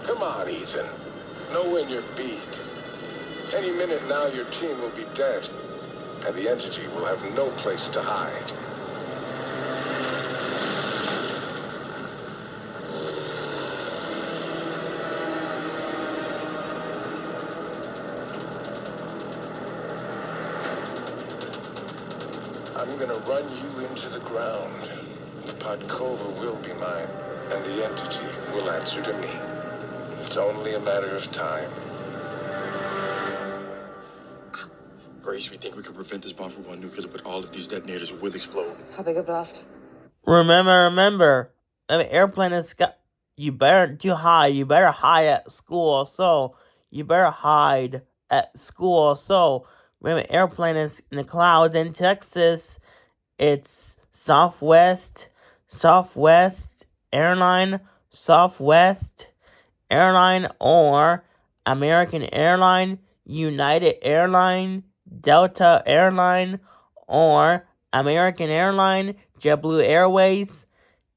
Come on, Ethan. Know when you're beat. Any minute now, your team will be dead, and the entity will have no place to hide. I'm gonna run you into the ground. Podkova will be mine, and the entity will answer to me. It's only a matter of time. Grace, we think we can prevent this bomb from going nuclear, but all of these detonators will explode. How big a blast? Remember, an airplane is you better hide at school, so you better hide at school, so when an airplane is in the clouds in Texas, it's Southwest Airline, or American Airline, United Airline, Delta Airline, or American Airline, JetBlue Airways,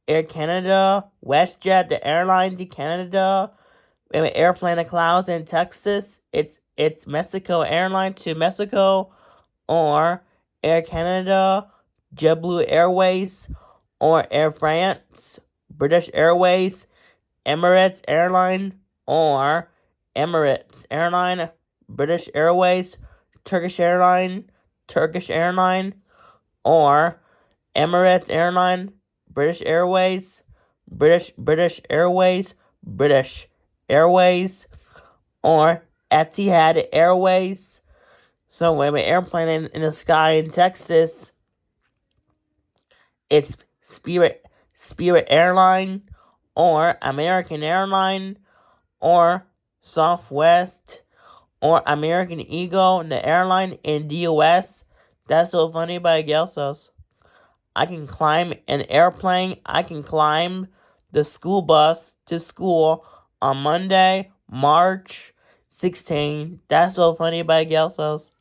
Air Canada, WestJet, the airline to Canada. An airplane in clouds in Texas, it's Mexico Airline to Mexico, or Air Canada, JetBlue Airways, or Air France, British Airways, Emirates Airline, or Emirates Airline, British Airways, Turkish Airline, or Emirates Airline, British Airways, British Airways, or Etihad Airways. So when an airplane in the sky in Texas, it's Spirit Airline, or American Airline, or Southwest, or American Eagle, the airline in the US. That's so funny by Gelsos. I can climb an airplane. I can climb the school bus to school on Monday, March 16. That's so funny by Gelsos.